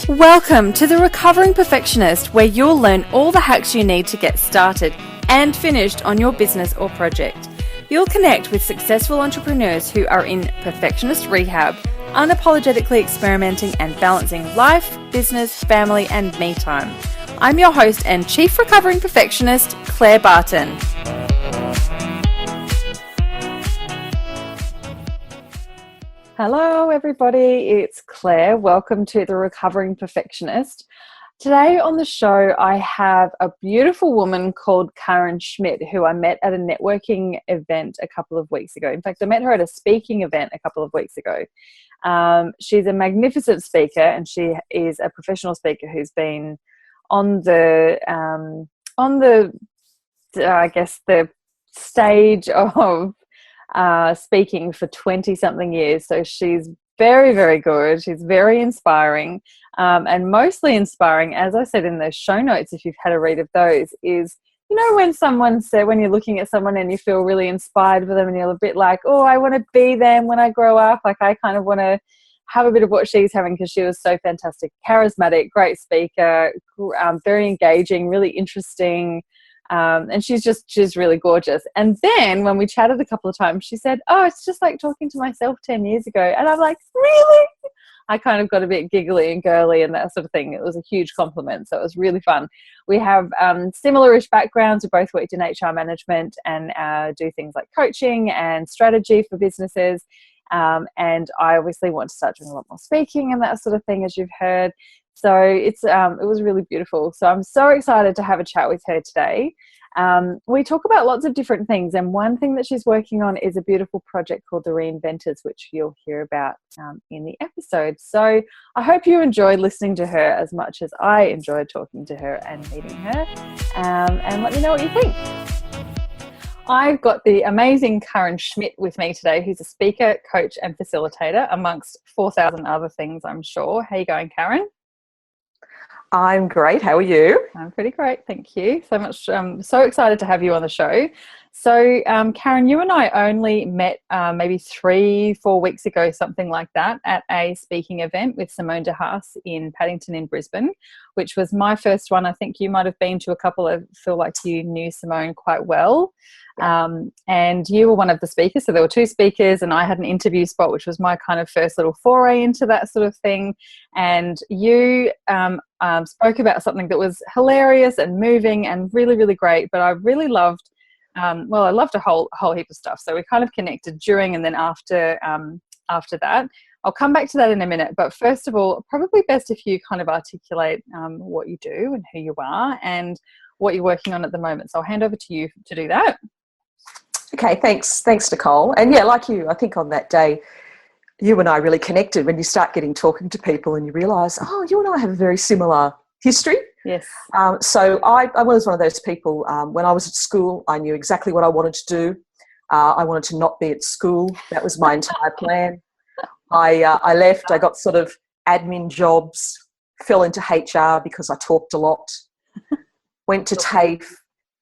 Welcome to The Recovering Perfectionist, where you'll learn all the hacks you need to get started and finished on your business or project. You'll connect with successful entrepreneurs who are in perfectionist rehab, unapologetically experimenting and balancing life, business, family, and me time. I'm your host and Chief Recovering Perfectionist, Claire Barton. Hello everybody, it's Claire. Welcome to The Recovering Perfectionist. Today on the show I have a beautiful woman called Schmidt, who I met at a networking event a couple of weeks ago. In fact, I met her at a speaking event a couple of weeks ago. She's a magnificent speaker, and she is a professional speaker who's been on the stage of speaking for 20-something years. So she's very, very good. She's very inspiring, and mostly inspiring, as I said in the show notes, if you've had a read of those, is, you know, when you're looking at someone and you feel really inspired with them and you're a bit like, oh, I want to be them when I grow up. Like, I kind of want to have a bit of what she's having, because she was so fantastic, charismatic, great speaker, very engaging, really interesting. And she's really gorgeous. And then when we chatted a couple of times, she said, oh, it's just like talking to myself 10 years ago. And I'm like, really? I kind of got a bit giggly and girly and that sort of thing. It was a huge compliment. So it was really fun. We have similar-ish backgrounds. We both worked in HR management and do things like coaching and strategy for businesses. And I obviously want to start doing a lot more speaking and that sort of thing, as you've heard. So it was really beautiful. So I'm so excited to have a chat with her today. We talk about lots of different things, and one thing that she's working on is a beautiful project called the Reinventors, which you'll hear about in the episode. So I hope you enjoyed listening to her as much as I enjoyed talking to her and meeting her. And let me know what you think. I've got the amazing Schmidt with me today, who's a speaker, coach, and facilitator, amongst 4,000 other things, I'm sure. How are you going, Karen? I'm great. How are you? I'm pretty great. Thank you so much. So excited to have you on the show. So, Karen, you and I only met maybe 3-4 weeks ago, something like that, at a speaking event with Simone de Haas in Paddington in Brisbane, which was my first one. I think you might have been to a couple. I feel like you knew Simone quite well. And you were one of the speakers. So there were 2 speakers, and I had an interview spot, which was my kind of first little foray into that sort of thing. And you spoke about something that was hilarious and moving and really, really great. But I really loved, I loved a whole heap of stuff. So we kind of connected during and then after that. I'll come back to that in a minute. But first of all, probably best if you kind of articulate what you do and who you are and what you're working on at the moment. So I'll hand over to you to do that. Okay, thanks, Nicole. And yeah, like you, I think on that day, you and I really connected when you start talking to people and you realise, oh, you and I have a very similar history. Yes. So I was one of those people, when I was at school, I knew exactly what I wanted to do. I wanted to not be at school. That was my entire plan. I left, I got sort of admin jobs, fell into HR because I talked a lot, went to TAFE,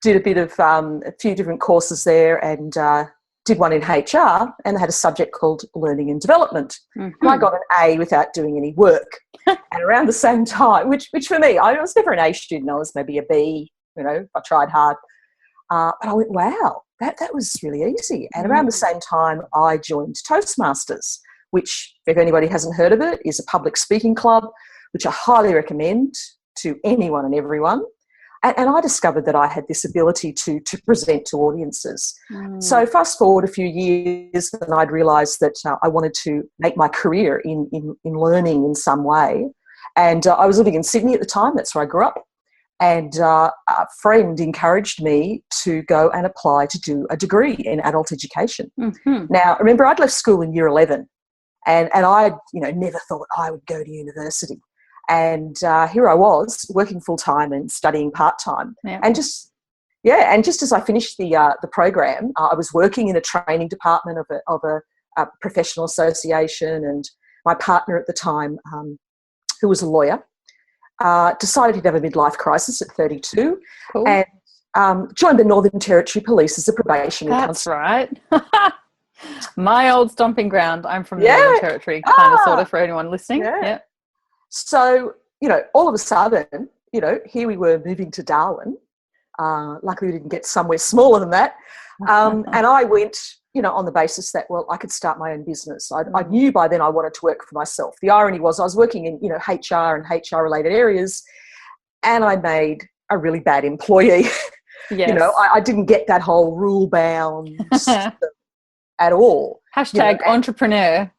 did a bit of a few different courses there, and did one in HR, and they had a subject called learning and development. Mm-hmm. And I got an A without doing any work. And around the same time, which for me, I was never an A student. I was maybe a B, I tried hard. But I went, wow, that was really easy. And around the same time, I joined Toastmasters, which, if anybody hasn't heard of it, is a public speaking club, which I highly recommend to anyone and everyone. And I discovered that I had this ability to present to audiences. So fast forward a few years, and I'd realised that I wanted to make my career in learning in some way. And I was living in Sydney at the time. That's where I grew up. And a friend encouraged me to go and apply to do a degree in adult education. Mm-hmm. Now, remember, I'd left school in year 11, and I never thought I would go to university. And here I was working full time and studying part time, and just as I finished the program, I was working in a training department of a professional association, and my partner at the time, who was a lawyer, decided he'd have a midlife crisis at 32, cool. And joined the Northern Territory Police as a probationary constable. That's right. My old stomping ground. I'm from the Yeah. Northern Territory, kind of, sort of, for anyone listening. Yeah. Yeah. So, all of a sudden, here we were moving to Darwin. Luckily, we didn't get somewhere smaller than that. And I went, on the basis that, well, I could start my own business. I knew by then I wanted to work for myself. The irony was I was working in, HR and HR-related areas, and I made a really bad employee. Yes. I didn't get that whole rule-bound system at all. Hashtag entrepreneur.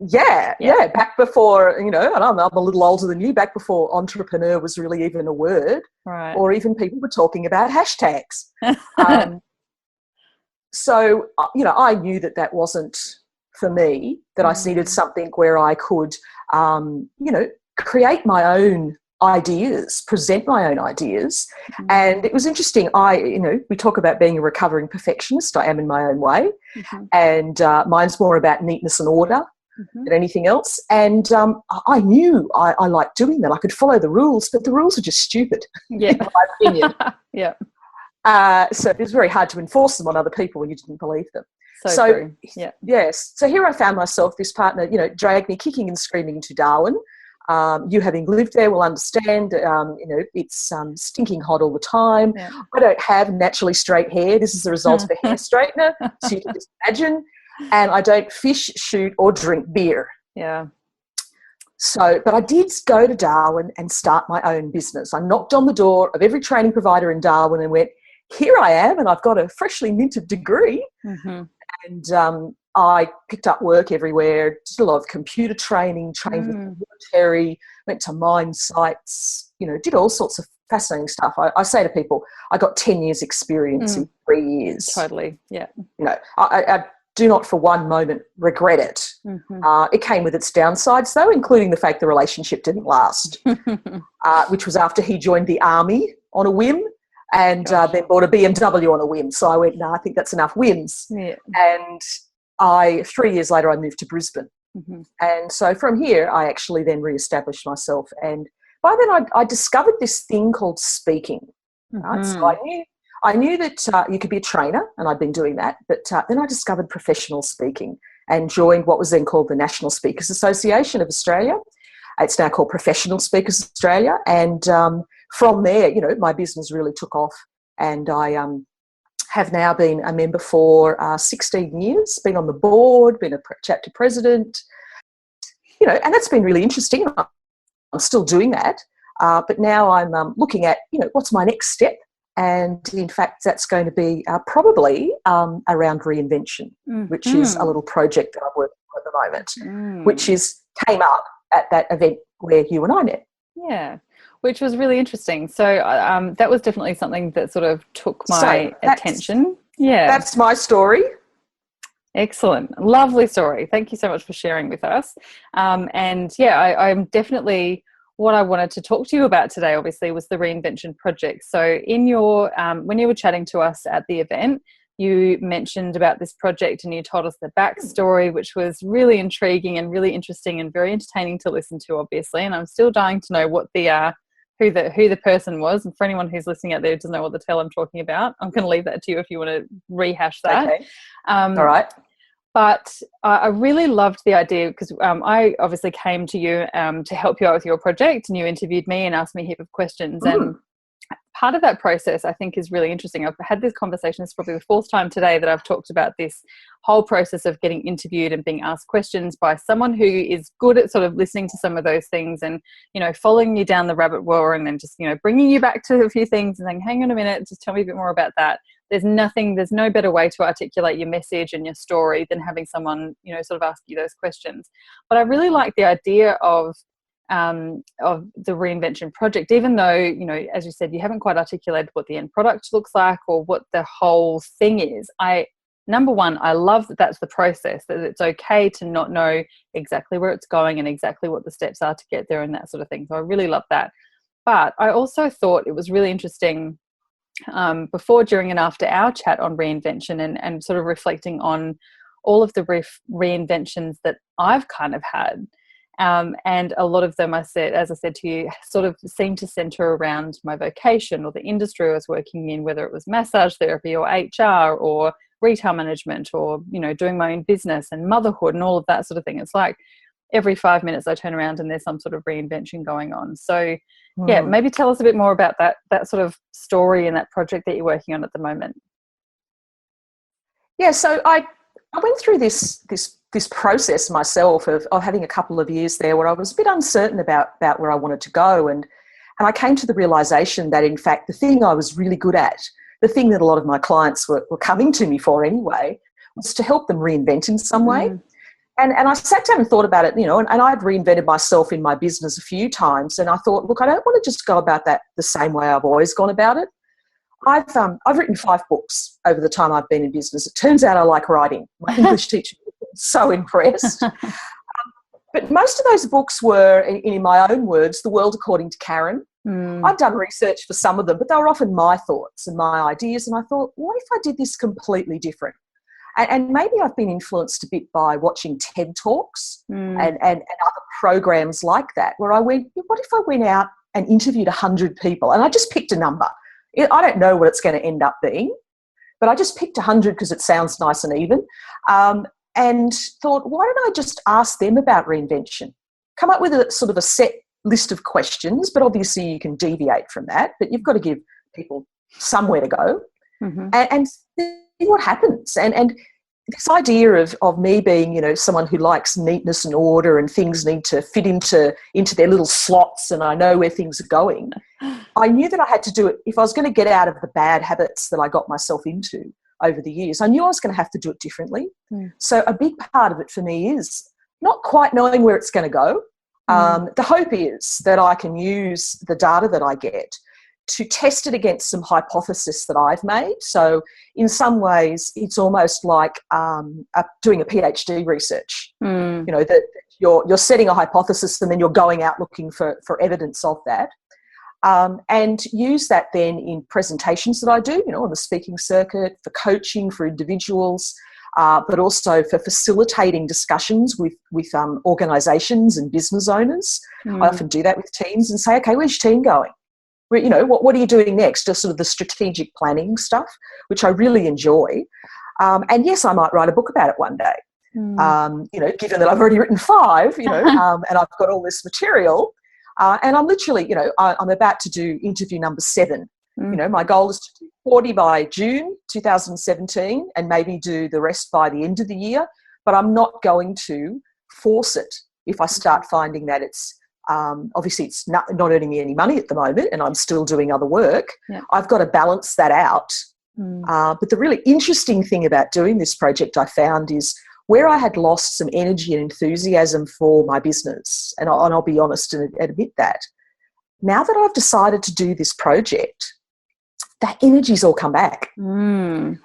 Yeah. Back before, and I'm a little older than you, back before entrepreneur was really even a word, right? Or even people were talking about hashtags. So, I knew that wasn't for me, that I needed something where I could, create my own ideas, present my own ideas. And it was interesting. We talk about being a recovering perfectionist. I am in my own way. And mine's more about neatness and order than anything else. And I knew I liked doing that. I could follow the rules, but the rules are just stupid, in my opinion. Yeah. So it was very hard to enforce them on other people when you didn't believe them. So true. Yeah. Yes. So here I found myself, this partner, dragged me kicking and screaming to Darwin. You having lived there will understand, it's stinking hot all the time. Yeah. I don't have naturally straight hair. This is the result of a hair straightener. So you can just imagine. And I don't fish, shoot, or drink beer. Yeah. So, but I did go to Darwin and start my own business. I knocked on the door of every training provider in Darwin and went, here I am, and I've got a freshly minted degree. And I picked up work everywhere, did a lot of computer training, trained with the military, went to mine sites, did all sorts of fascinating stuff. I say to people, I got 10 years experience in 3 years. Totally, yeah. I do not for one moment regret it. It came with its downsides, though, including the fact the relationship didn't last, which was after he joined the army on a whim and then bought a BMW on a whim. So I went, no, I think that's enough whims. Yeah. And 3 years later, I moved to Brisbane. And so from here, I actually then re-established myself. And by then, I discovered this thing called speaking. Right? So I knew that you could be a trainer, and I'd been doing that. But then I discovered professional speaking and joined what was then called the National Speakers Association of Australia. It's now called Professional Speakers Australia. And from there, my business really took off. And I have now been a member for 16 years, been on the board, been a chapter president, and that's been really interesting. I'm still doing that. But now I'm looking at, what's my next step? And in fact, that's going to be probably around Reinvention, which is a little project that I'm working on at the moment, which came up at that event where you and I met. Yeah, which was really interesting. So that was definitely something that sort of took my attention. Yeah. That's my story. Excellent. Lovely story. Thank you so much for sharing with us. And yeah, I'm definitely... What I wanted to talk to you about today, obviously, was the Reinvention project. So in your, when you were chatting to us at the event, you mentioned about this project and you told us the backstory, which was really intriguing and really interesting and very entertaining to listen to, obviously. And I'm still dying to know what who the person was. And for anyone who's listening out there who doesn't know what the hell I'm talking about, I'm going to leave that to you if you want to rehash that. Okay. All right. But I really loved the idea because I obviously came to you to help you out with your project, and you interviewed me and asked me a heap of questions. And part of that process I think is really interesting. I've had this conversation, it's probably the fourth time today that I've talked about this whole process of getting interviewed and being asked questions by someone who is good at sort of listening to some of those things and, following you down the rabbit warre and then just, bringing you back to a few things and saying, hang on a minute, just tell me a bit more about that. There's no better way to articulate your message and your story than having someone, sort of ask you those questions. But I really like the idea of the Reinvention project, even though, as you said, you haven't quite articulated what the end product looks like or what the whole thing is. Number one, I love that that's the process, that it's okay to not know exactly where it's going and exactly what the steps are to get there and that sort of thing. So I really love that. But I also thought it was really interesting before, during and after our chat on Reinvention and sort of reflecting on all of the reinventions that I've kind of had. And a lot of them, as I said to you, sort of seem to center around my vocation or the industry I was working in, whether it was massage therapy or HR or retail management or, you know, doing my own business and motherhood and all of that sort of thing. It's like every 5 minutes I turn around and there's some sort of reinvention going on. So yeah, maybe tell us a bit more about that sort of story and that project that you're working on at the moment. Yeah, so I went through this process myself of having a couple of years there where I was a bit uncertain about where I wanted to go, and I came to the realisation that in fact the thing I was really good at, the thing that a lot of my clients were coming to me for anyway, was to help them reinvent in some way. And I sat down and thought about it, you know, and I'd reinvented myself in my business a few times, and I thought, look, I don't want to just go about that the same way I've always gone about it. I've written 5 books over the time I've been in business. It turns out I like writing. My English teacher was so impressed. But most of those books were, in my own words, the world according to Karen. I'd done research for some of them, but they were often my thoughts and my ideas. And I thought, what if I did this completely different? And maybe I've been influenced a bit by watching TED Talks and other programs like that, where I went, what if I went out and interviewed 100 people? And I just picked a number. I don't know what it's going to end up being, but I just picked 100 because it sounds nice and even, and thought, why don't I just ask them about reinvention? Come up with a sort of a set list of questions, but obviously you can deviate from that, but you've got to give people somewhere to go and see what happens. And this idea of me being, you know, someone who likes neatness and order and things need to fit into their little slots and I know where things are going, I knew that I had to do it. If I was going to get out of the bad habits that I got myself into over the years, I knew I was going to have to do it differently. So a big part of it for me is not quite knowing where it's going to go. The hope is that I can use the data that I get to test it against some hypotheses that I've made. So in some ways, it's almost like doing a PhD research. You know, that you're setting a hypothesis and then you're going out looking for evidence of that. And use that then in presentations that I do, you know, on the speaking circuit, for coaching for individuals, but also for facilitating discussions with organisations and business owners. I often do that with teams and say, okay, where's your team going? You know, what are you doing next? Just sort of the strategic planning stuff, which I really enjoy. And yes, I might write a book about it one day. You know, given that I've already written 5, you know, and I've got all this material. And I'm literally, you know, I'm about to do interview number 7. You know, my goal is to do 40 by June 2017 and maybe do the rest by the end of the year. But I'm not going to force it if I start finding that it's, obviously it's not earning me any money at the moment and I'm still doing other work. I've got to balance that out. But the really interesting thing about doing this project I found is where I had lost some energy and enthusiasm for my business, and I'll be honest and admit that, now that I've decided to do this project, that energy's all come back. And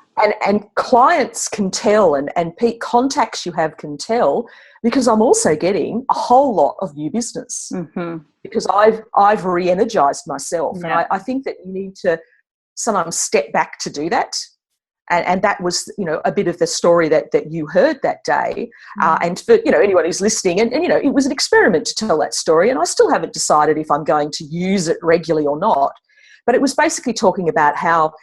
clients can tell and contacts you have can tell, because I'm also getting a whole lot of new business because I've re-energized myself. And I think that you need to sometimes step back to do that. And that was, you know, a bit of the story that you heard that day. And for, you know, anyone who's listening, and, you know, it was an experiment to tell that story, and I still haven't decided if I'm going to use it regularly or not. But it was basically talking about how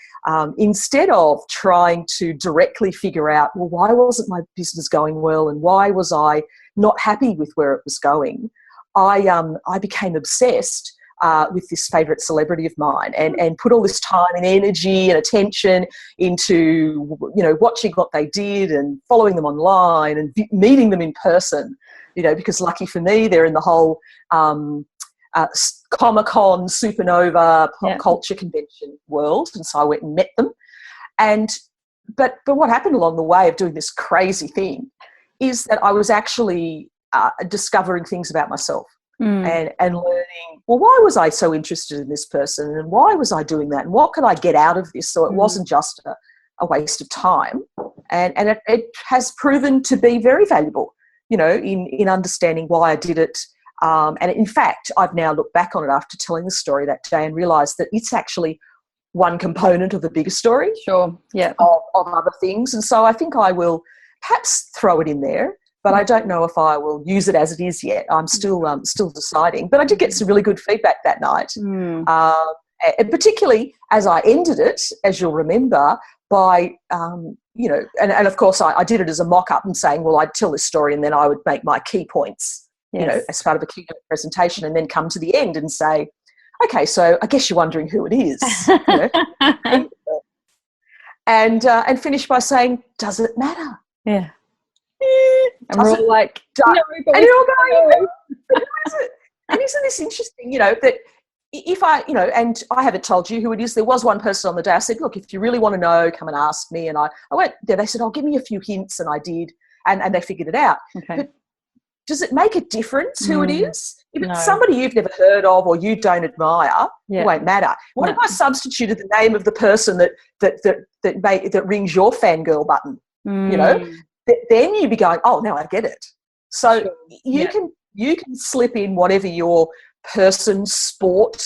instead of trying to directly figure out, well, why wasn't my business going well and why was I not happy with where it was going, I became obsessed with this favourite celebrity of mine and put all this time and energy and attention into, you know, watching what they did and following them online and meeting them in person, you know, because lucky for me, they're in the whole Comic-Con, Supernova, pop culture convention world. And so I went and met them. But what happened along the way of doing this crazy thing is that I was actually discovering things about myself. And learning, well, why was I so interested in this person and why was I doing that and what could I get out of this so it wasn't just a waste of time. And it has proven to be very valuable, you know, in understanding why I did it. And in fact, I've now looked back on it after telling the story that day and realised that it's actually one component of the bigger story. Sure, yeah. Of other things. And so I think I will perhaps throw it in there. But I don't know if I will use it as it is yet. I'm still deciding. But I did get some really good feedback that night, and particularly as I ended it, as you'll remember, by and of course I did it as a mock-up and saying, well, I'd tell this story and then I would make my key points, as part of a keynote presentation, and then come to the end and say, okay, so I guess you're wondering who it is, and finish by saying, does it matter? Yeah. And we're all like, no, and you're all going, who is it? And isn't this interesting, that if and I haven't told you who it is. There was one person on the day. I said, look, if you really want to know, come and ask me. And I went there. They said, give me a few hints. And I did. And they figured it out. Okay. But does it make a difference who it is? If it's somebody you've never heard of or you don't admire, it won't matter. What if I substituted the name of the person that rings your fangirl button? Then you'd be going, oh, now I get it. So you can slip in whatever your person, sport,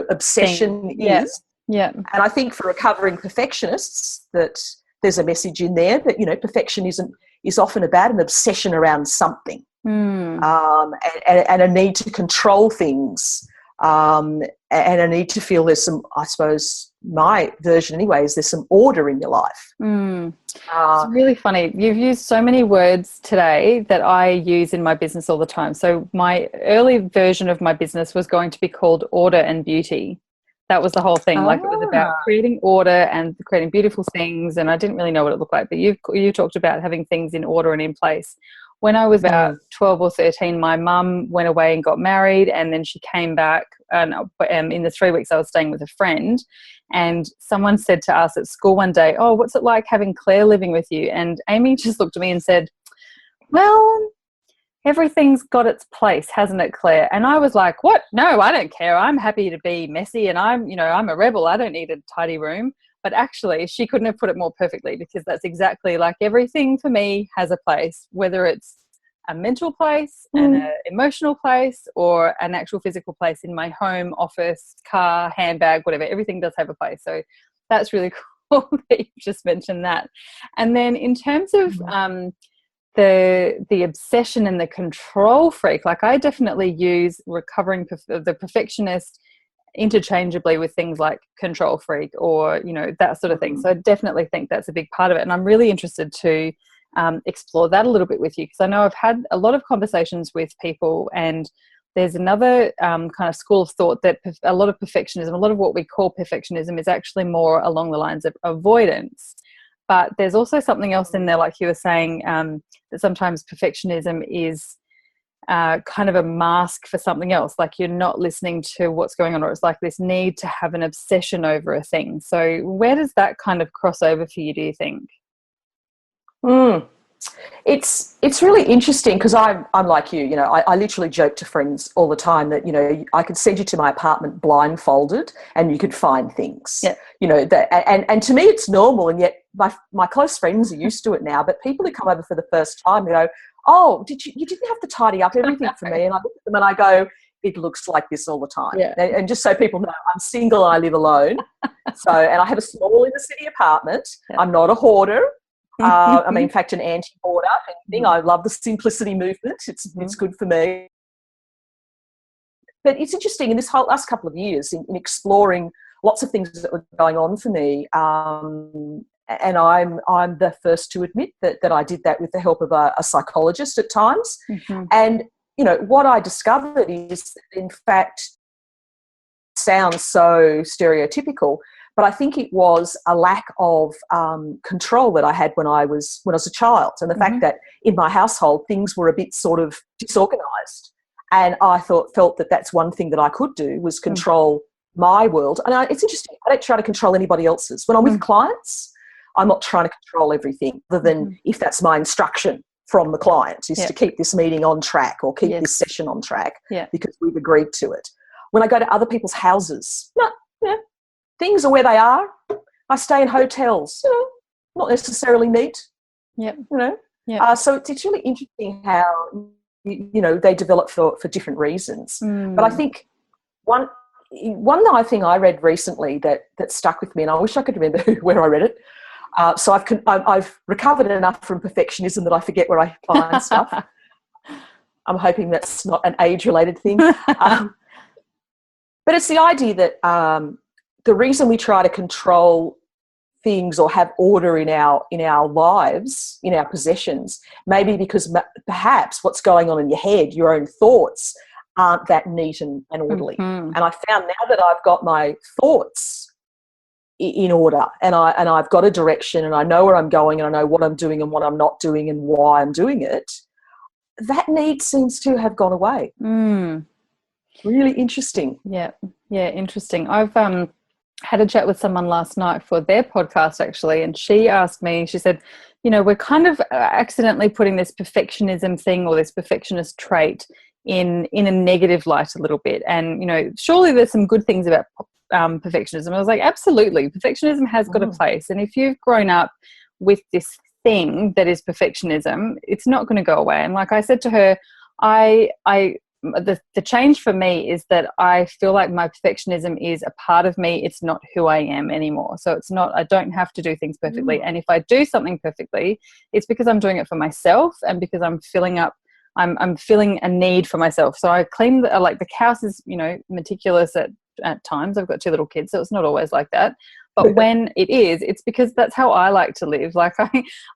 obsession is. Yeah. And I think for recovering perfectionists that there's a message in there that, perfectionism is often about an obsession around something, and a need to control things, and a need to feel there's some, I suppose, my version anyway, is there's some order in your life. It's really funny. You've used so many words today that I use in my business all the time. So my early version of my business was going to be called Order and Beauty. That was the whole thing. Like, it was about creating order and creating beautiful things, and I didn't really know what it looked like. But you talked about having things in order and in place. When I was about 12 or 13, my mum went away and got married, and then she came back. And in the 3 weeks I was staying with a friend, and someone said to us at school one day, oh, what's it like having Claire living with you? And Amy just looked at me and said, well, everything's got its place, hasn't it, Claire? And I was like, what? No, I don't care. I'm happy to be messy, and I'm a rebel. I don't need a tidy room. But actually, she couldn't have put it more perfectly, because that's exactly like everything for me has a place, whether it's a mental place and an emotional place or an actual physical place in my home, office, car, handbag, whatever. Everything does have a place. So that's really cool that you just mentioned that. And then in terms of the obsession and the control freak, like, I definitely use recovering the perfectionist interchangeably with things like control freak or that sort of thing. So I definitely think that's a big part of it, and I'm really interested to explore that a little bit with you, because I know I've had a lot of conversations with people, and there's another kind of school of thought that a lot of perfectionism, a lot of what we call perfectionism, is actually more along the lines of avoidance. But there's also something else in there, like you were saying, that sometimes perfectionism is kind of a mask for something else, like you're not listening to what's going on, or it's like this need to have an obsession over a thing. So where does that kind of cross over for you, do you think? It's really interesting, because I'm like you, I literally joke to friends all the time that, I could send you to my apartment blindfolded and you could find things, and to me it's normal, and yet my close friends are used to it now. But people who come over for the first time, go, oh, you didn't have to tidy up everything for me. And I look at them and I go, it looks like this all the time. Yeah. And just so people know, I'm single and I live alone. And I have a small inner city apartment. Yeah. I'm not a hoarder. I'm in fact an anti-hoarder. I love the simplicity movement. It's good for me. But it's interesting in this whole last couple of years in exploring lots of things that were going on for me. And I'm the first to admit that I did that with the help of a psychologist at times. And what I discovered is that, in fact, sounds so stereotypical, but I think it was a lack of control that I had when I was a child, and the fact that in my household things were a bit sort of disorganised, and I felt that that's one thing that I could do, was control my world. And it's interesting, I don't try to control anybody else's. When I'm with clients, I'm not trying to control everything, other than if that's my instruction from the client, is to keep this meeting on track or keep this session on track because we've agreed to it. When I go to other people's houses, things are where they are. I stay in hotels, not necessarily neat. So it's really interesting how they develop for different reasons. But I think one thing I read recently that stuck with me, and I wish I could remember where I read it. So I've recovered enough from perfectionism that I forget where I find stuff. I'm hoping that's not an age-related thing. But it's the idea that the reason we try to control things or have order in our lives, in our possessions, maybe because perhaps what's going on in your head, your own thoughts, aren't that neat and orderly. Mm-hmm. And I found now that I've got my thoughts in order, and I've got a direction, and I know where I'm going, and I know what I'm doing and what I'm not doing and why I'm doing it, that need seems to have gone away. Really interesting. Yeah, interesting. I've had a chat with someone last night for their podcast, actually, and she asked me, she said, you know, we're kind of accidentally putting this perfectionism thing or this perfectionist trait in a negative light a little bit. And, you know, surely there's some good things about perfectionism. I was like, absolutely, perfectionism has got a place. And if you've grown up with this thing that is perfectionism, it's not going to go away. And like I said to her, the change for me is that I feel like my perfectionism is a part of me. It's not who I am anymore. So it's not, I don't have to do things perfectly. And if I do something perfectly, it's because I'm doing it for myself and because I'm filling a need for myself. So I clean the house is, you know, meticulous at times. I've got 2 little kids, so it's not always like that. But when it is, it's because that's how I like to live. Like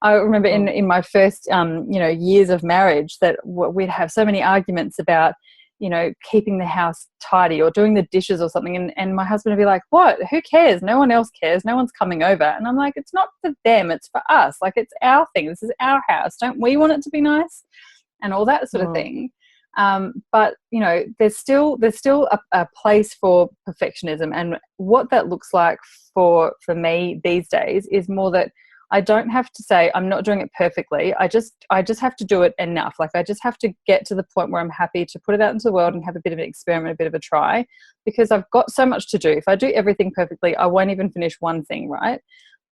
I remember in my first, years of marriage that we'd have so many arguments about, you know, keeping the house tidy or doing the dishes or something. And my husband would be like, what? Who cares? No one else cares. No one's coming over. And I'm like, it's not for them. It's for us. Like, it's our thing. This is our house. Don't we want it to be nice? And all that sort of thing. But you know, there's still a place for perfectionism, and what that looks like for me these days is more that I don't have to say I'm not doing it perfectly. I just have to do it enough. Like, I just have to get to the point where I'm happy to put it out into the world and have a bit of an experiment, a bit of a try, because I've got so much to do. If I do everything perfectly, I won't even finish one thing, right?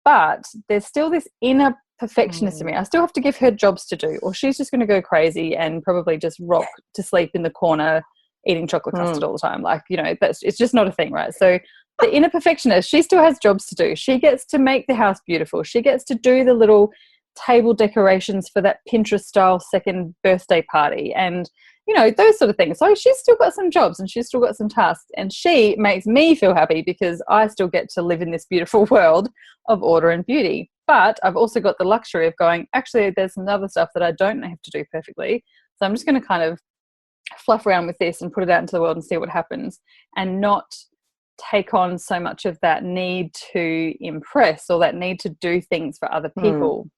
But there's still this inner perfectionist in me. I still have to give her jobs to do, or she's just going to go crazy and probably just rock to sleep in the corner eating chocolate custard all the time. Like, you know, it's just not a thing, right? So the inner perfectionist, she still has jobs to do. She gets to make the house beautiful. She gets to do the little table decorations for that Pinterest style second birthday party and, you know, those sort of things. So she's still got some jobs and she's still got some tasks, and she makes me feel happy because I still get to live in this beautiful world of order and beauty. But I've also got the luxury of going, actually, there's some other stuff that I don't have to do perfectly. So I'm just going to kind of fluff around with this and put it out into the world and see what happens, and not take on so much of that need to impress or that need to do things for other people.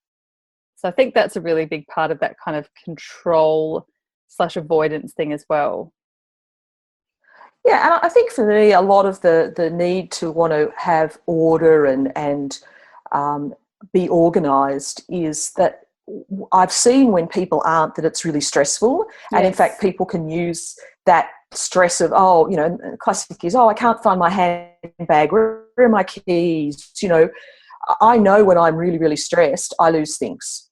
So I think that's a really big part of that kind of control / avoidance thing as well. Yeah, and I think for me, a lot of the need to want to have order and be organised is that I've seen when people aren't, that it's really stressful. And in fact, people can use that stress of, classic is, I can't find my handbag, where are my keys? You know, I know when I'm really, really stressed, I lose things.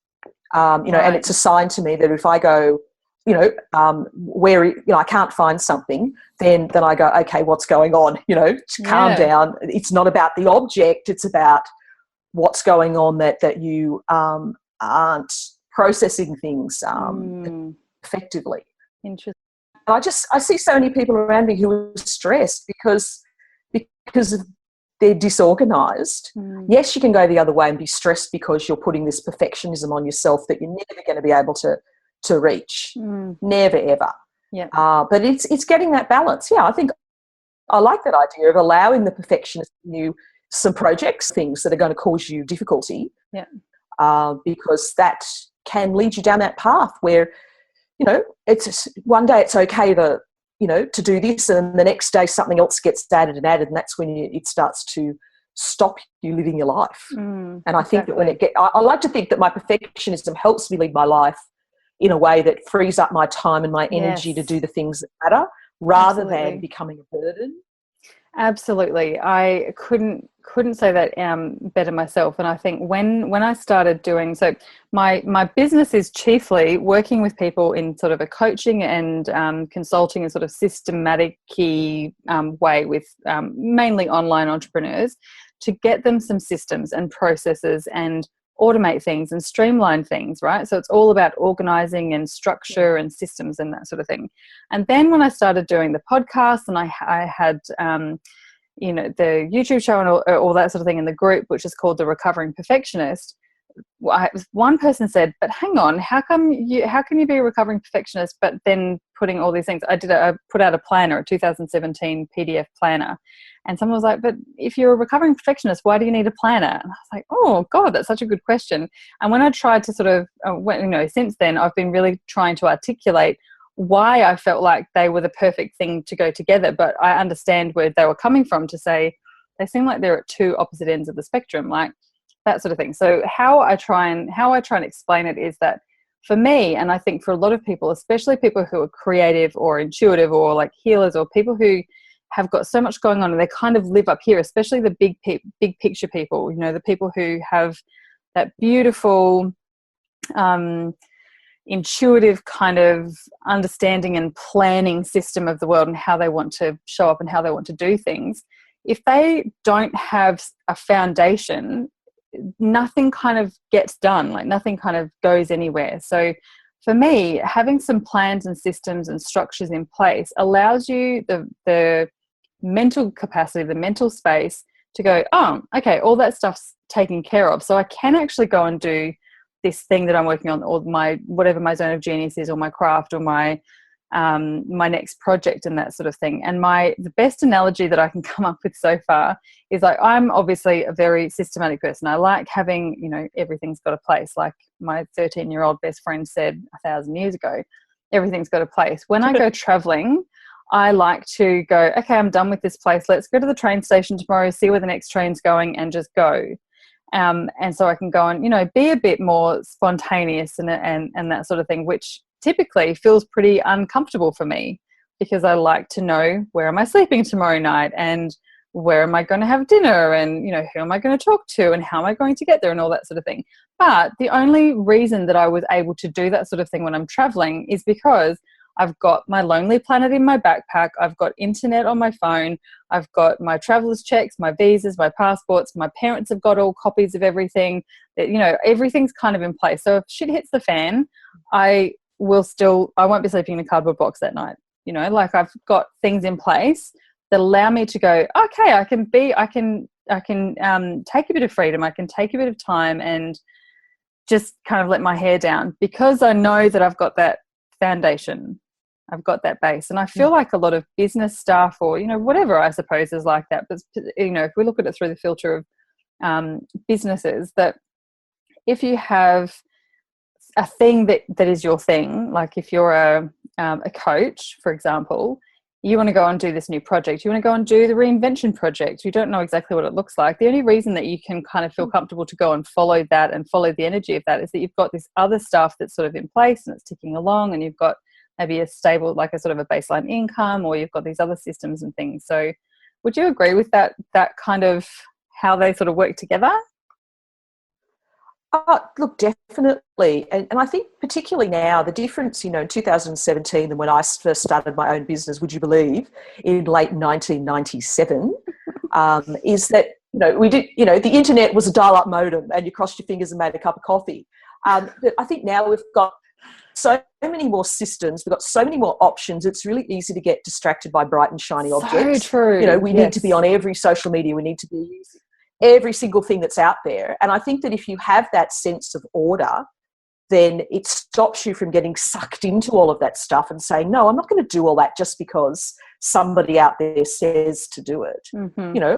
And it's a sign to me that if I go, I can't find something, then I go, okay, what's going on? You know, calm down. It's not about the object, it's about what's going on that you aren't processing things effectively. Interesting. I see so many people around me who are stressed because they're disorganized. Yes, you can go the other way and be stressed because you're putting this perfectionism on yourself that you're never going to be able to reach. Never, ever. Yeah. But it's getting that balance. Yeah, I think I like that idea of allowing the perfectionist in you some projects, things that are going to cause you difficulty. Yeah. Because that can lead you down that path where, you know, it's one day it's okay to do this, and the next day something else gets added, and that's when it starts to stop you living your life. And I think that when I like to think that my perfectionism helps me lead my life in a way that frees up my time and my energy to do the things that matter, rather than becoming a burden. Absolutely. I couldn't say that better myself. And I think when I started doing, so my business is chiefly working with people in sort of a coaching and consulting and sort of systematic way with mainly online entrepreneurs, to get them some systems and processes and automate things and streamline things, right? So it's all about organizing and structure and systems and that sort of thing. And then when I started doing the podcast, and I had the YouTube show and all that sort of thing in the group, which is called the Recovering Perfectionist, one person said, but hang on, how can you be a recovering perfectionist but then putting all these things? I put out a planner, a 2017 PDF planner, and someone was like, but if you're a recovering perfectionist, why do you need a planner? And I was like, oh God, that's such a good question. And when I tried to sort of since then, I've been really trying to articulate why I felt like they were the perfect thing to go together, but I understand where they were coming from, to say they seem like they're at two opposite ends of the spectrum, like that sort of thing. So how I try and explain it is that for me, and I think for a lot of people, especially people who are creative or intuitive or like healers or people who have got so much going on and they kind of live up here, especially the big picture people, the people who have that beautiful intuitive kind of understanding and planning system of the world and how they want to show up and how they want to do things. If they don't have a foundation, nothing kind of gets done, like nothing kind of goes anywhere. So for me, having some plans and systems and structures in place allows you the mental capacity, the mental space to go, oh, okay, all that stuff's taken care of. So I can actually go and do this thing that I'm working on, or whatever my zone of genius is, or my craft, or my next project and that sort of thing. And the best analogy that I can come up with so far is like, I'm obviously a very systematic person. I like having, everything's got a place. Like my 13-year-old best friend said 1,000 years ago, everything's got a place. When I go traveling, I like to go, okay, I'm done with this place. Let's go to the train station tomorrow, see where the next train's going, and just go. And so I can go and, be a bit more spontaneous and that sort of thing, which typically feels pretty uncomfortable for me, because I like to know, where am I sleeping tomorrow night, and where am I going to have dinner, and, who am I going to talk to, and how am I going to get there, and all that sort of thing. But the only reason that I was able to do that sort of thing when I'm traveling is because I've got my Lonely Planet in my backpack. I've got internet on my phone. I've got my traveler's checks, my visas, my passports. My parents have got all copies of everything. Everything's kind of in place. So if shit hits the fan, I won't be sleeping in a cardboard box that night. Like I've got things in place that allow me to go, okay, I can take a bit of freedom. I can take a bit of time and just kind of let my hair down, because I know that I've got that foundation. I've got that base. And I feel like a lot of business stuff, or, whatever, I suppose, is like that. But, if we look at it through the filter of businesses, that if you have a thing that is your thing, like if you're a coach, for example, you want to go and do this new project. You want to go and do the Reinvention project. You don't know exactly what it looks like. The only reason that you can kind of feel comfortable to go and follow that and follow the energy of that is that you've got this other stuff that's sort of in place and it's ticking along, and you've got maybe a stable, like a sort of a baseline income, or you've got these other systems and things. So would you agree with that kind of how they sort of work together? Look, definitely. And I think particularly now, the difference, in 2017 and when I first started my own business, would you believe, in late 1997, is that, we did, the internet was a dial-up modem and you crossed your fingers and made a cup of coffee. But I think now we've got so many more systems, we've got so many more options. It's really easy to get distracted by bright and shiny objects. So true. We need to be on every social media. We need to be using every single thing that's out there. And I think that if you have that sense of order, then it stops you from getting sucked into all of that stuff and saying, no, I'm not going to do all that just because somebody out there says to do it. Mm-hmm.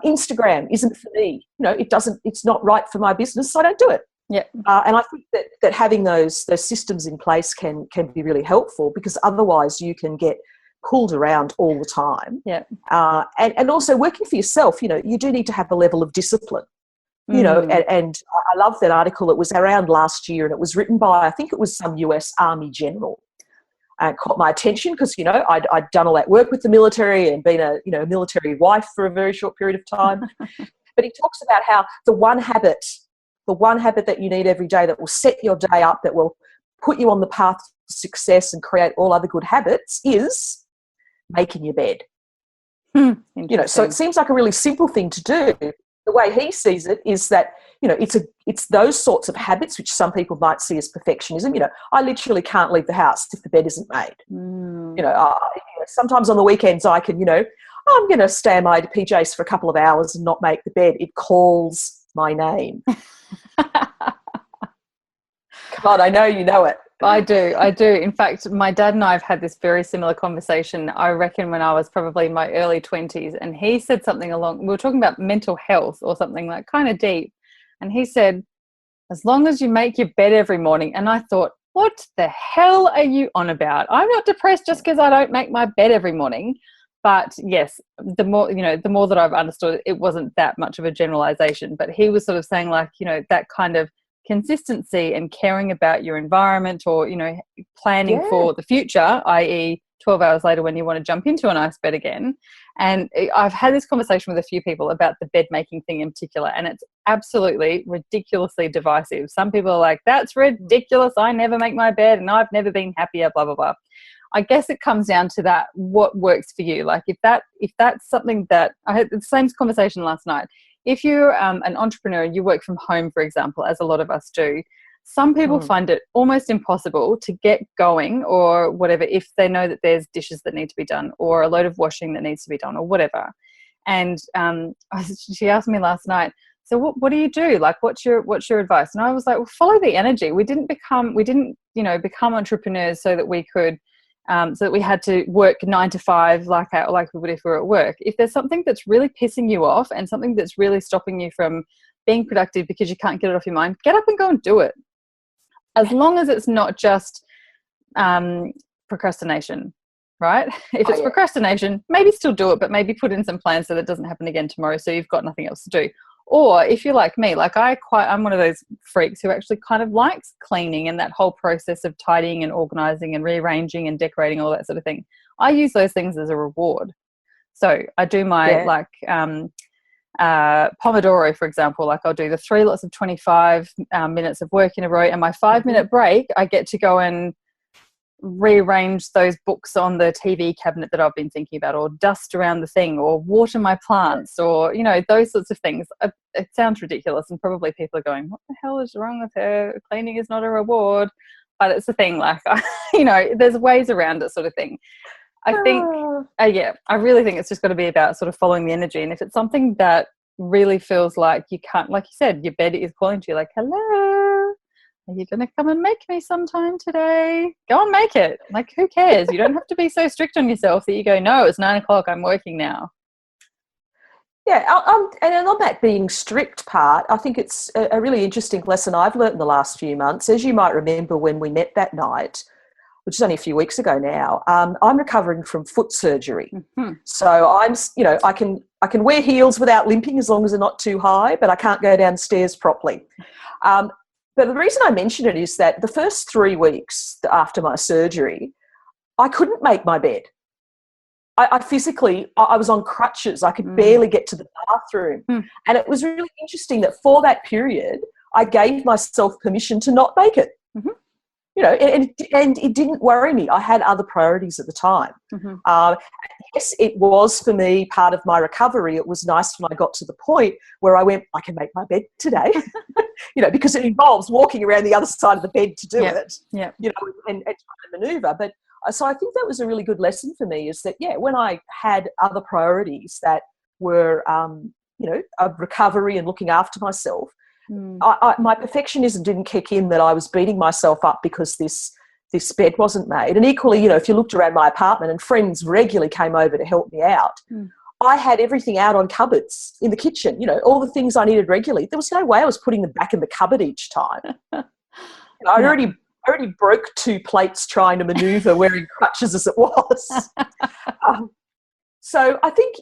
Instagram isn't for me. It's not right for my business, so I don't do it. Yeah. And I think that having those systems in place can be really helpful, because otherwise you can get pulled around all the time. Yeah. And also working for yourself, you do need to have a level of discipline. And I love that article. It was around last year, and it was written by, I think it was some US Army general. Caught my attention because, I'd done all that work with the military and been a military wife for a very short period of time. But he talks about how the one habit that you need every day that will set your day up, that will put you on the path to success and create all other good habits, is making your bed. So it seems like a really simple thing to do. The way he sees it is that, it's those sorts of habits which some people might see as perfectionism. I literally can't leave the house if the bed isn't made. Sometimes on the weekends I can, I'm going to stay in my PJs for a couple of hours and not make the bed. It calls my name. Come on, I know you know it. I do. In fact, my dad and I have had this very similar conversation, I reckon, when I was probably in my early 20s. And he said something along, we were talking about mental health or something like kind of deep. And he said, as long as you make your bed every morning. And I thought, what the hell are you on about? I'm not depressed just because I don't make my bed every morning. But yes, the more that I've understood, it wasn't that much of a generalization. But he was sort of saying, like, that kind of consistency and caring about your environment, or planning for the future, i.e. 12 hours later when you want to jump into a nice bed again. And I've had this conversation with a few people about the bed making thing in particular, and it's absolutely ridiculously divisive. Some people are like, that's ridiculous, I never make my bed and I've never been happier, blah blah blah. I guess it comes down to that, what works for you. Like if that's something that I had the same conversation last night. If you're an entrepreneur and you work from home, for example, as a lot of us do, some people find it almost impossible to get going or whatever if they know that there's dishes that need to be done or a load of washing that needs to be done or whatever. And she asked me last night, so what do you do? Like, what's your advice? And I was like, well, follow the energy. We didn't become entrepreneurs so that we could so that we had to work 9 to 5 like we would if we were at work. If there's something that's really pissing you off and something that's really stopping you from being productive because you can't get it off your mind, get up and go and do it. As long as it's not just procrastination, right? If it's procrastination, maybe still do it, but maybe put in some plans so that it doesn't happen again tomorrow, so you've got nothing else to do. Or if you're like me, like I'm one of those freaks who actually kind of likes cleaning and that whole process of tidying and organizing and rearranging and decorating, all that sort of thing. I use those things as a reward. So I do my Pomodoro, for example. Like I'll do the 3 lots of 25 minutes of work in a row, and my 5-minute break, I get to go and rearrange those books on the TV cabinet that I've been thinking about, or dust around the thing, or water my plants, or those sorts of things. It sounds ridiculous, and probably people are going, what the hell is wrong with her? Cleaning is not a reward. But it's a thing, like there's ways around it, sort of thing. I think I really think it's just got to be about sort of following the energy. And if it's something that really feels like you can't, like you said, your bed is calling to you, like, hello, are you going to come and make me sometime today? Go and make it. Like, who cares? You don't have to be so strict on yourself that you go, no, it's 9 o'clock, I'm working now. Yeah, and on that being strict part, I think it's a really interesting lesson I've learned in the last few months. As you might remember when we met that night, which is only a few weeks ago now, I'm recovering from foot surgery. Mm-hmm. So I can wear heels without limping as long as they're not too high, but I can't go downstairs properly. But the reason I mention it is that the first 3 weeks after my surgery, I couldn't make my bed. I physically was on crutches. I could barely get to the bathroom. And it was really interesting that for that period, I gave myself permission to not make it. Mm-hmm. And it didn't worry me. I had other priorities at the time. Mm-hmm. Yes, it was for me part of my recovery. It was nice when I got to the point where I went, I can make my bed today, because it involves walking around the other side of the bed to do it, and trying to maneuver. But so I think that was a really good lesson for me, is that, when I had other priorities that were, a recovery and looking after myself, my perfectionism didn't kick in, that I was beating myself up because this bed wasn't made. And equally, if you looked around my apartment and friends regularly came over to help me out, I had everything out on cupboards in the kitchen, all the things I needed regularly. There was no way I was putting them back in the cupboard each time. I already broke 2 plates trying to maneuver wearing crutches as it was. So I think,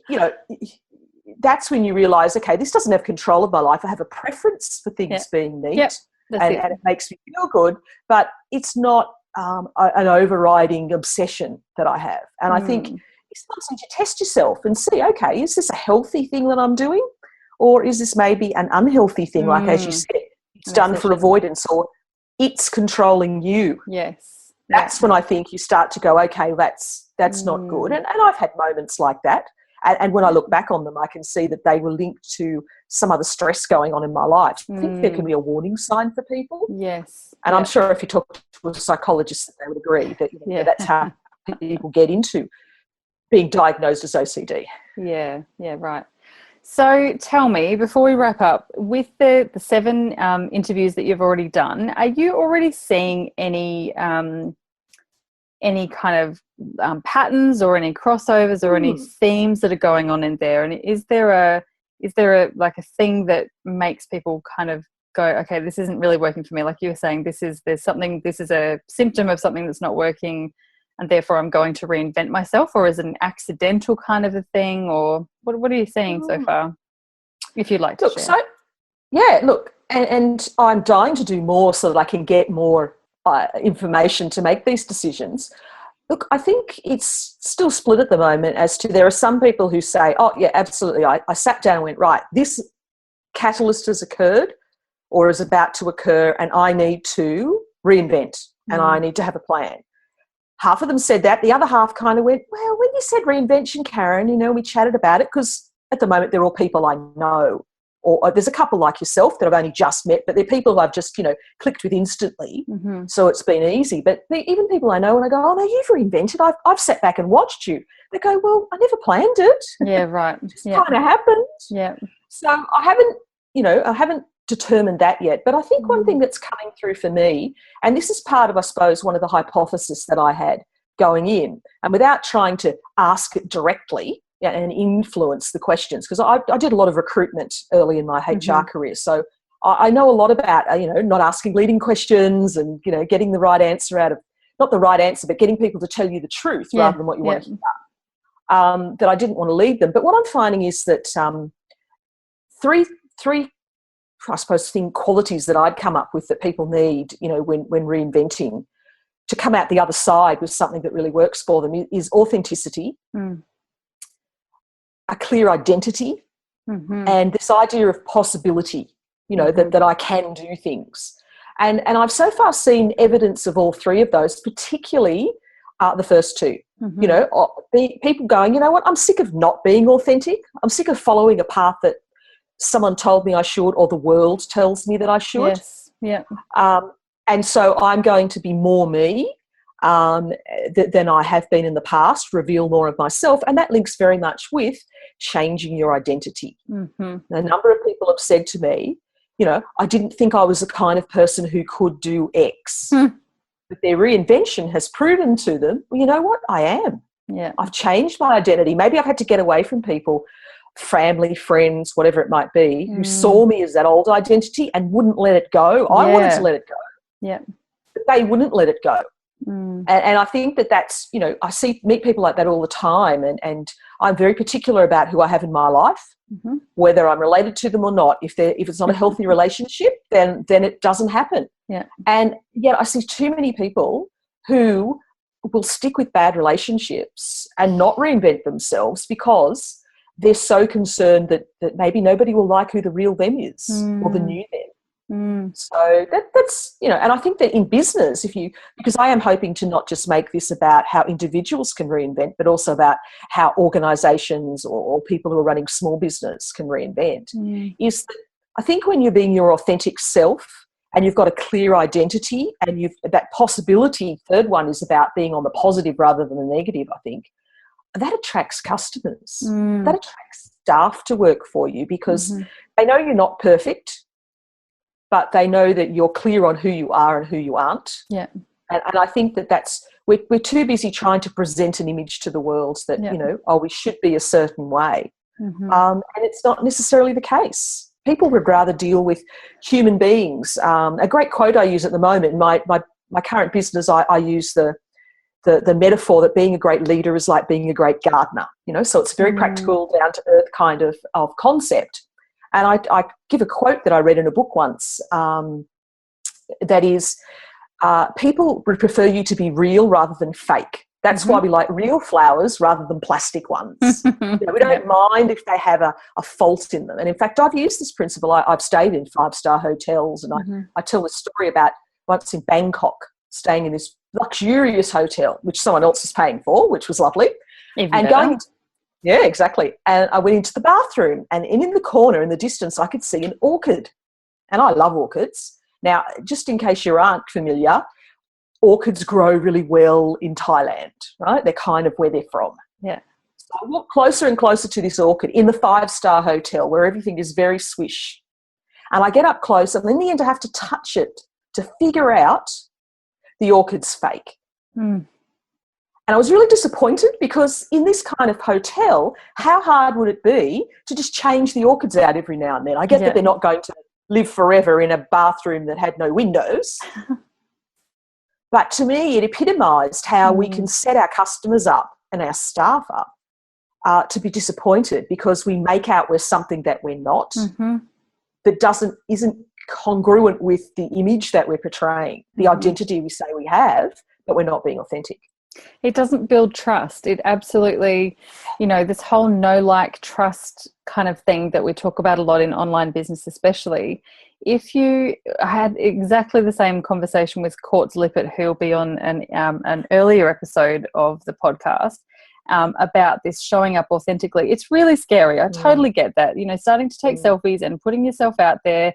that's when you realise, okay, this doesn't have control of my life. I have a preference for things being neat, and it makes me feel good, but it's not an overriding obsession that I have. And I think it's something to test yourself and see, okay, is this a healthy thing that I'm doing, or is this maybe an unhealthy thing, like as you said, it's done for avoidance, or it's controlling you. Yes. That's when I think you start to go, okay, that's not good. And I've had moments like that. And when I look back on them, I can see that they were linked to some other stress going on in my life. I think there can be a warning sign for people. Yes. And I'm sure if you talk to a psychologist, they would agree that that's how people get into being diagnosed as OCD. Yeah, yeah, right. So tell me, before we wrap up, with the 7 interviews that you've already done, are you already seeing any kind of patterns or any crossovers or any themes that are going on in there? And is there a like a thing that makes people kind of go, okay, this isn't really working for me? Like you were saying, this is a symptom of something that's not working, and therefore I'm going to reinvent myself? Or is it an accidental kind of a thing? Or what are you seeing so far, if you'd like to share? So, yeah, look, and I'm dying to do more so that I can get more information to make these decisions. Look, I think it's still split at the moment as to, there are some people who say, oh, yeah, absolutely, I sat down and went, right, this catalyst has occurred or is about to occur, and I need to reinvent and I need to have a plan. Half of them said that. The other half kind of went, well, when you said reinvention, Karen, we chatted about it, because at the moment they're all people I know. Or there's a couple like yourself that I've only just met, but they're people who I've just, clicked with instantly. So it's been easy. But even people I know, and I go, oh, no, you've reinvented. I've sat back and watched you. They go, well, I never planned it. Yeah, right. It just kind of happened. Yeah. So I haven't determined that yet. But I think one thing that's coming through for me, and this is part of, I suppose, one of the hypotheses that I had going in, and without trying to ask it directly, and influence the questions, because I did a lot of recruitment early in my HR career. So I know a lot about, not asking leading questions and, getting the right answer out of, not the right answer, but getting people to tell you the truth rather than what you want to hear. That I didn't want to lead them. But what I'm finding is that three, I suppose, qualities that I'd come up with that people need, when reinventing, to come out the other side with something that really works for them, is authenticity, a clear identity, and this idea of possibility, that I can do things. And I've so far seen evidence of all three of those, particularly the first two. People going, you know what, I'm sick of not being authentic. I'm sick of following a path that someone told me I should, or the world tells me that I should. Yes, yeah. And so I'm going to be more me than I have been in the past, reveal more of myself. And that links very much with changing your identity. A number of people have said to me, I didn't think I was the kind of person who could do X. But their reinvention has proven to them, well, you know what, I am. Yeah. I've changed my identity. Maybe I've had to get away from people, family, friends, whatever it might be, who saw me as that old identity and wouldn't let it go. I wanted to let it go. Yeah. But they wouldn't let it go. And I think that's, I meet people like that all the time, and I'm very particular about who I have in my life, whether I'm related to them or not. If it's not a healthy relationship, then it doesn't happen. Yeah. And yet I see too many people who will stick with bad relationships and not reinvent themselves because they're so concerned that maybe nobody will like who the real them is, or the new them. So that's, and I think that in business, because I am hoping to not just make this about how individuals can reinvent, but also about how organisations or people who are running small business can reinvent, is that I think when you're being your authentic self and you've got a clear identity, and that possibility, third one, is about being on the positive rather than the negative, I think, that attracts customers. That attracts staff to work for you, because they know you're not perfect, but they know that you're clear on who you are and who you aren't. Yeah. And I think that's, we're too busy trying to present an image to the world that, we should be a certain way. And it's not necessarily the case. People would rather deal with human beings. A great quote I use at the moment in my current business, I use the metaphor that being a great leader is like being a great gardener, so it's very practical, down to earth kind of concept. And I give a quote that I read in a book once, that is, people would prefer you to be real rather than fake. That's why we like real flowers rather than plastic ones. We don't mind if they have a fault in them. And in fact, I've used this principle. I've stayed in 5-star hotels, and I tell this story about once in Bangkok, staying in this luxurious hotel, which someone else was paying for, which was lovely. Yeah, exactly. And I went into the bathroom, and in the corner in the distance, I could see an orchid. And I love orchids. Now, just in case you aren't familiar, orchids grow really well in Thailand, right? They're kind of where they're from. Yeah. I walk closer and closer to this orchid in the 5-star hotel where everything is very swish. And I get up close, and in the end I have to touch it to figure out the orchid's fake. Mm. And I was really disappointed because in this kind of hotel, how hard would it be to just change the orchids out every now and then? I get that they're not going to live forever in a bathroom that had no windows. But to me, it epitomised how we can set our customers up and our staff up to be disappointed because we make out we're something that we're not, that isn't congruent with the image that we're portraying, the identity we say we have, but we're not being authentic. It doesn't build trust. It absolutely, this whole like trust kind of thing that we talk about a lot in online business especially. If you had exactly the same conversation with Courts Lippert, who'll be on an earlier episode of the podcast, about this showing up authentically, it's really scary. I totally get that. Starting to take selfies and putting yourself out there,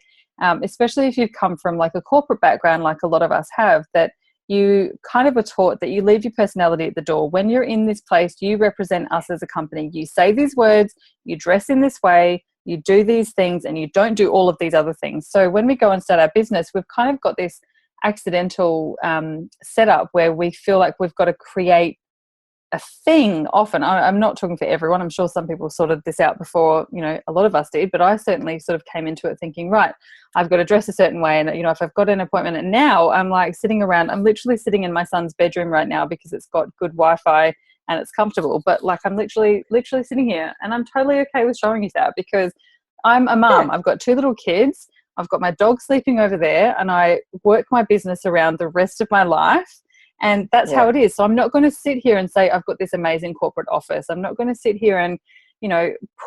especially if you've come from like a corporate background like a lot of us have, that you kind of are taught that you leave your personality at the door. When you're in this place, you represent us as a company. You say these words, you dress in this way, you do these things, and you don't do all of these other things. So when we go and start our business, we've kind of got this accidental setup where we feel like we've got to create a thing often. I'm not talking for everyone. I'm sure some people sorted this out before, a lot of us did, but I certainly sort of came into it thinking, right, I've got to dress a certain way. And, if I've got an appointment, and now I'm like sitting around, I'm literally sitting in my son's bedroom right now because it's got good Wi-Fi and it's comfortable. But like, I'm literally sitting here, and I'm totally okay with showing you that because I'm a mum. I've got 2 little kids. I've got my dog sleeping over there, and I work my business around the rest of my life. And that's how it is. So I'm not going to sit here and say, I've got this amazing corporate office. I'm not going to sit here and,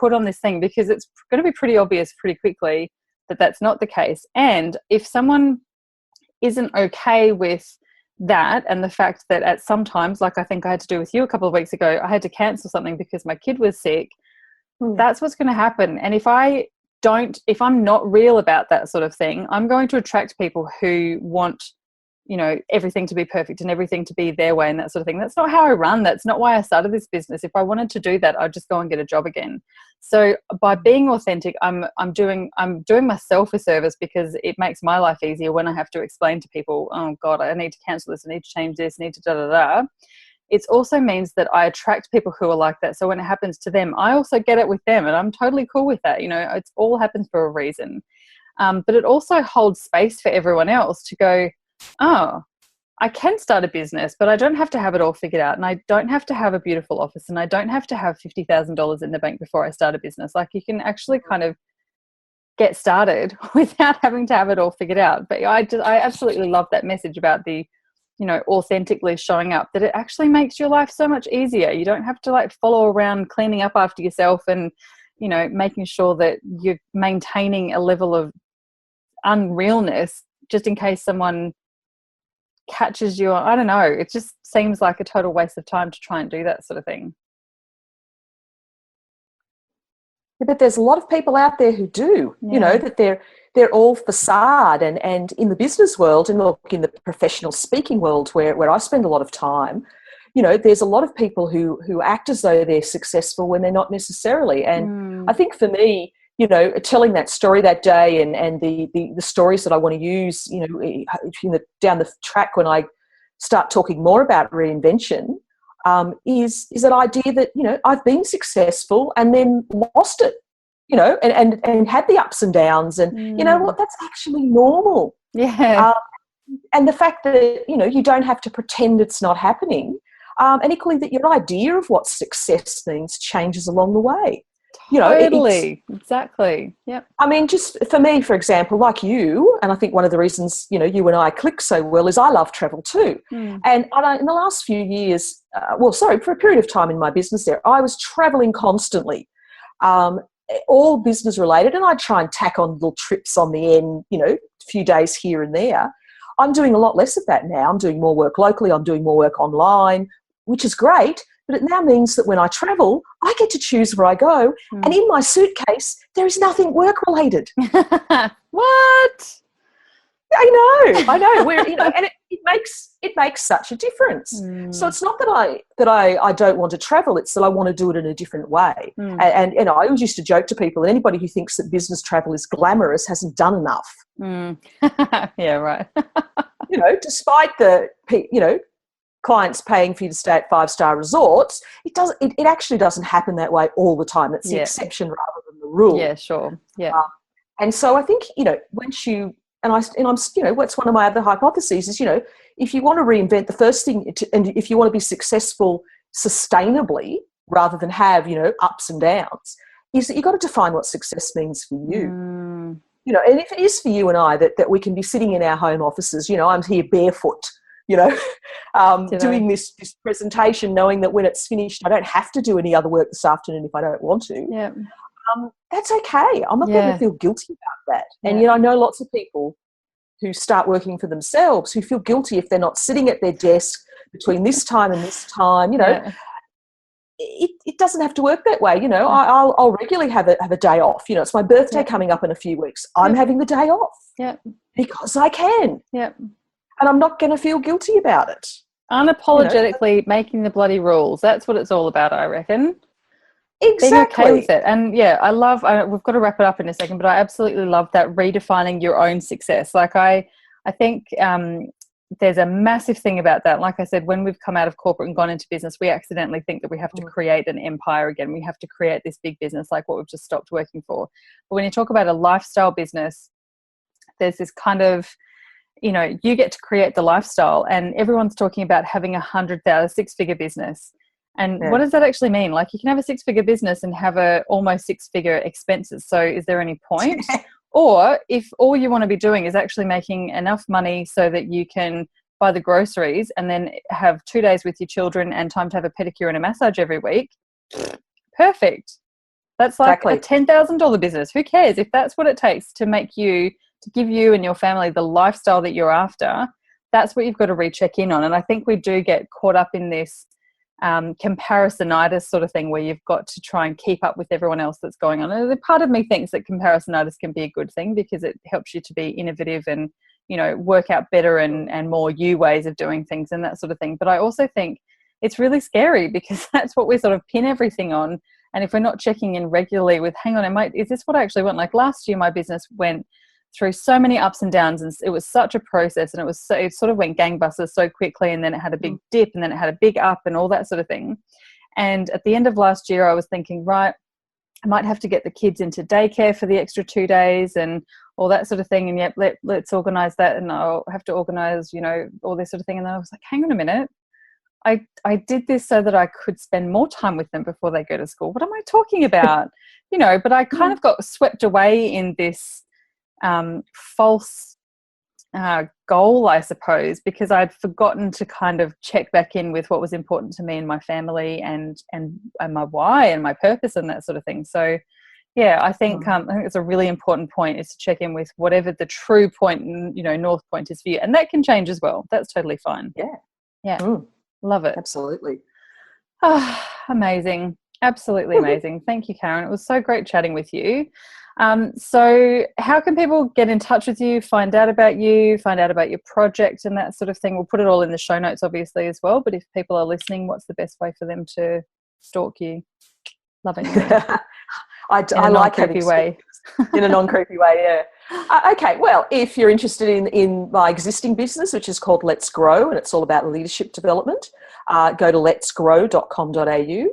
put on this thing, because it's going to be pretty obvious pretty quickly that that's not the case. And if someone isn't okay with that, and the fact that at some times, like I think I had to do with you a couple of weeks ago, I had to cancel something because my kid was sick, that's what's going to happen. And if I'm not real about that sort of thing, I'm going to attract people who want everything to be perfect and everything to be their way and that sort of thing. That's not how I run. That's not why I started this business. If I wanted to do that, I'd just go and get a job again. So by being authentic, I'm doing myself a service, because it makes my life easier when I have to explain to people, oh God, I need to cancel this, I need to change this, I need to da-da-da. It also means that I attract people who are like that. So when it happens to them, I also get it with them, and I'm totally cool with that. It's all happens for a reason. But it also holds space for everyone else to go, oh, I can start a business, but I don't have to have it all figured out, and I don't have to have a beautiful office, and I don't have to have $50,000 in the bank before I start a business. Like, you can actually kind of get started without having to have it all figured out. But I absolutely love that message about the, authentically showing up, that it actually makes your life so much easier. You don't have to like follow around cleaning up after yourself and, making sure that you're maintaining a level of unrealness just in case someone catches you. I don't know, it just seems like a total waste of time to try and do that sort of thing. But there's a lot of people out there who do, that they're all facade, and in the business world, and look, in the professional speaking world where I spend a lot of time, there's a lot of people who act as though they're successful when they're not necessarily. And I think for me, telling that story that day and the stories that I want to use, down the track when I start talking more about reinvention, is that idea that, I've been successful and then lost it, and had the ups and downs, and you know what, that's actually normal. Yeah. And the fact that, you don't have to pretend it's not happening, and equally that your idea of what success means changes along the way. Totally. Exactly. Yep. I mean, just for me, for example, like you, and I think one of the reasons, you and I click so well is I love travel too. And in the last few years, for a period of time in my business there, I was traveling constantly, all business related, and I try and tack on little trips on the end, a few days here and there. I'm doing a lot less of that now. I'm doing more work locally. I'm doing more work online, which is great. But it now means that when I travel, I get to choose where I go. And in my suitcase, there is nothing work-related. What? I know. We're, and it makes such a difference. So it's not that I don't want to travel. It's that I want to do it in a different way. And I always used to joke to people, and anybody who thinks that business travel is glamorous hasn't done enough. Yeah, right. Despite the clients paying for you to stay at 5-star resorts, it actually doesn't happen that way all the time. It's the exception rather than the rule. Yeah, sure. Yeah. And so I think, once you, and I'm, what's one of my other hypotheses is, if you want to reinvent, the first thing, and if you want to be successful sustainably rather than have, ups and downs, is that you've got to define what success means for you. And if it is for you and I that we can be sitting in our home offices, I'm here barefoot, doing this presentation, knowing that when it's finished, I don't have to do any other work this afternoon if I don't want to. Yeah. That's okay. I'm not going to feel guilty about that. And, I know lots of people who start working for themselves who feel guilty if they're not sitting at their desk between this time and this time, It doesn't have to work that way. I'll regularly have a day off. It's my birthday coming up in a few weeks. I'm having the day off because I can. Yeah. And I'm not going to feel guilty about it. Unapologetically making the bloody rules. That's what it's all about, I reckon. Exactly. Being okay with it. And we've got to wrap it up in a second, but I absolutely love that redefining your own success. Like I think there's a massive thing about that. Like I said, when we've come out of corporate and gone into business, we accidentally think that we have to create an empire again. We have to create this big business like what we've just stopped working for. But when you talk about a lifestyle business, there's this kind of, you get to create the lifestyle, and everyone's talking about having a six-figure business. And what does that actually mean? Like, you can have a six-figure business and have a almost six-figure expenses. So is there any point? Or if all you want to be doing is actually making enough money so that you can buy the groceries and then have 2 days with your children and time to have a pedicure and a massage every week, perfect. That's like a $10,000 business. Who cares? If that's what it takes to give you and your family the lifestyle that you're after, that's what you've got to recheck in on. And I think we do get caught up in this comparisonitis sort of thing where you've got to try and keep up with everyone else that's going on. And part of me thinks that comparisonitis can be a good thing because it helps you to be innovative and, work out better and more you ways of doing things and that sort of thing. But I also think it's really scary because that's what we sort of pin everything on. And if we're not checking in regularly with, hang on, is this what I actually want? Like last year, my business went through so many ups and downs, and it was such a process, and it sort of went gangbusters so quickly, and then it had a big dip, and then it had a big up, and all that sort of thing. And at the end of last year, I was thinking, right, I might have to get the kids into daycare for the extra 2 days and all that sort of thing, and let's organise that, and I'll have to organise, all this sort of thing. And then I was like, hang on a minute, I did this so that I could spend more time with them before they go to school. What am I talking about? But I kind of got swept away in this false goal, I suppose, because I'd forgotten to kind of check back in with what was important to me and my family and my why and my purpose and that sort of thing. So I think it's a really important point is to check in with whatever the true point, north point is for you, and that can change as well. That's totally fine. Love it. Absolutely. Amazing. Absolutely amazing. Thank you, Karen. It was so great chatting with you. So how can people get in touch with you, find out about your project and that sort of thing? We'll put it all in the show notes, obviously, as well. But if people are listening, what's the best way for them to stalk you? Loving it. I like having way. In a non-creepy way, yeah. Okay, well, if you're interested in my existing business, which is called Let's Grow, and it's all about leadership development, go to letsgrow.com.au.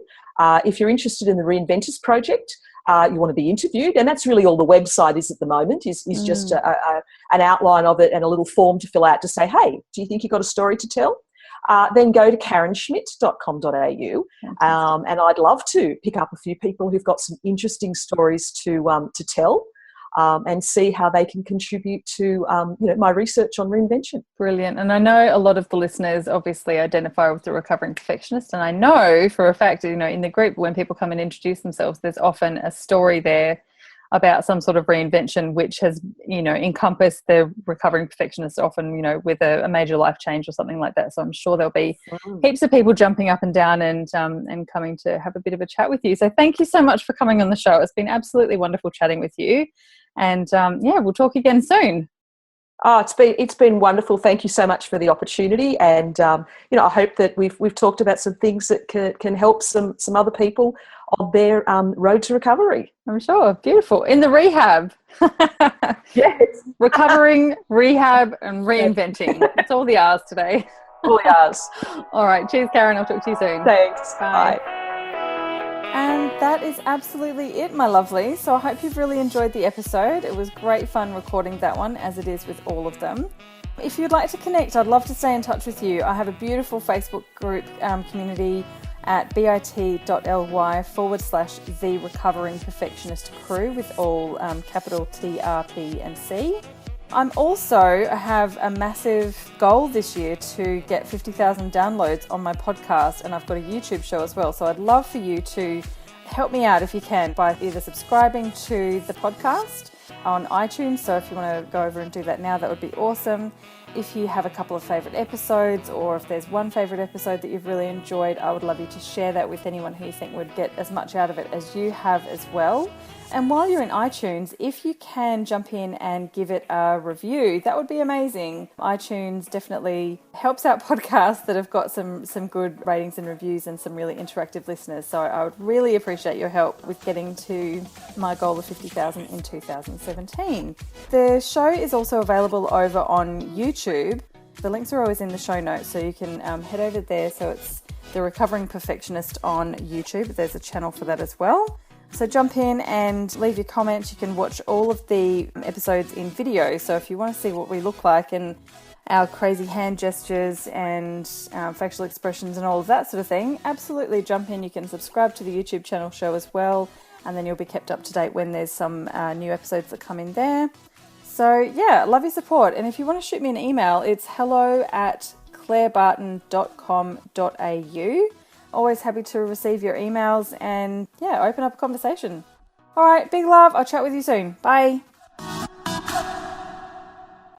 If you're interested in the Reinventors project, you want to be interviewed, and that's really all the website is at the moment, is just an outline of it and a little form to fill out to say, hey, do you think you've got a story to tell? Then go to karenschmidt.com.au, and I'd love to pick up a few people who've got some interesting stories to tell, and see how they can contribute to my research on reinvention. Brilliant. And I know a lot of the listeners obviously identify with the recovering perfectionist, and I know for a fact, in the group when people come and introduce themselves, there's often a story there about some sort of reinvention which has encompassed the recovering perfectionist, often with a major life change or something like that. So I'm sure there'll be heaps of people jumping up and down and coming to have a bit of a chat with you. So thank you so much for coming on the show. It's been absolutely wonderful chatting with you, and we'll talk again soon. Oh, it's been wonderful. Thank you so much for the opportunity, and I hope that we've talked about some things that can help some other people on their road to recovery. I'm sure. Beautiful. In the rehab. Yes, Recovering, rehab, and reinventing. It's all the R's today. all yours. All right. Cheers, Karen. I'll talk to you soon. Thanks. Bye. Bye. And that is absolutely it, my lovely. So I hope you've really enjoyed the episode. It was great fun recording that one, as it is with all of them. If you'd like to connect, I'd love to stay in touch with you. I have a beautiful Facebook group community at bit.ly/The Recovering Perfectionist Crew with all capital T, R, P and C. I have a massive goal this year to get 50,000 downloads on my podcast, and I've got a YouTube show as well. So I'd love for you to help me out if you can by either subscribing to the podcast on iTunes. So if you want to go over and do that now, that would be awesome. If you have a couple of favourite episodes, or if there's one favourite episode that you've really enjoyed, I would love you to share that with anyone who you think would get as much out of it as you have as well. And while you're in iTunes, if you can jump in and give it a review, that would be amazing. iTunes definitely helps out podcasts that have got some good ratings and reviews and some really interactive listeners. So I would really appreciate your help with getting to my goal of 50,000 in 2017. The show is also available over on YouTube. The links are always in the show notes, so you can head over there. So it's The Recovering Perfectionist on YouTube. There's a channel for that as well. So jump in and leave your comments. You can watch all of the episodes in video. So if you want to see what we look like and our crazy hand gestures and facial expressions and all of that sort of thing, absolutely jump in. You can subscribe to the YouTube channel show as well, and then you'll be kept up to date when there's some new episodes that come in there. So yeah, love your support. And if you want to shoot me an email, it's hello@clairebarton.com.au. Always happy to receive your emails and open up a conversation. All right, big love. I'll chat with you soon. Bye.